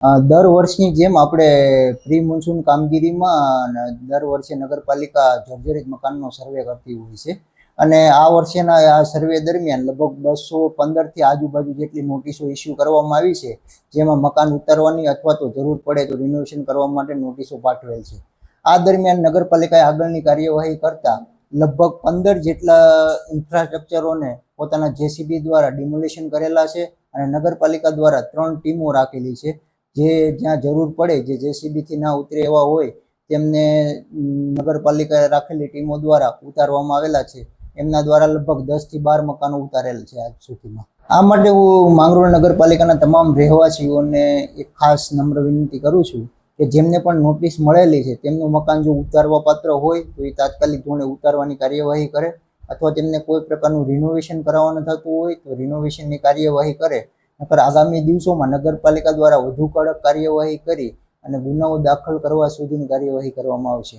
દર વર્ષની જેમ આપણે પ્રી મોન્સૂન કામગીરીમાં દર વર્ષે નગરપાલિકા જર્જરિત મકાનનો સર્વે કરતી હોય છે અને આ વર્ષેના આ સર્વે દરમિયાન લગભગ 215થી આજુબાજુ જેટલી નોટિસો ઇસ્યુ કરવામાં આવી છે, જેમાં મકાન ઉતારવાની અથવા તો જરૂર પડે તો રિનોવેશન કરવા માટે નોટિસો પાઠવેલ છે. આ દરમિયાન નગરપાલિકાએ આગળની કાર્યવાહી કરતા લગભગ 15 જેટલા ઇન્ફ્રાસ્ટ્રક્ચરોને પોતાના જેસીબી દ્વારા ડિમોલિશન કરેલા છે અને નગરપાલિકા દ્વારા 3 ટીમો રાખેલી છે, જે જ્યાં જરૂર પડે જે જેસીબીથી ના ઉતરે એવા હોય તેમને નગરપાલિકાએ રાખેલી ટીમો દ્વારા ઉતારવામાં આવેલા છે. એમના દ્વારા લગભગ 10 થી 12 મકાનો ઉતારેલ છે આજ સુધીમાં. આ માટે હું માંગરોળ નગરપાલિકાના તમામ રહેવાસીઓને એક ખાસ નમ્ર વિનંતી કરું છું કે જેમને પણ નોટિસ મળેલી છે તેમનું મકાન જો ઉતારવા પાત્ર હોય તો એ તાત્કાલિક ધોરણે ઉતારવાની કાર્યવાહી કરે, અથવા તેમને કોઈ પ્રકારનું રિનોવેશન કરાવવાનું થતું હોય તો રિનોવેશનની કાર્યવાહી કરે. નકર આગામી દિવસોમાં નગરપાલિકા દ્વારા વધુ કડક કાર્યવાહી કરી અને ગુનાઓ દાખલ કરવા સુધીની કાર્યવાહી કરવામાં આવશે.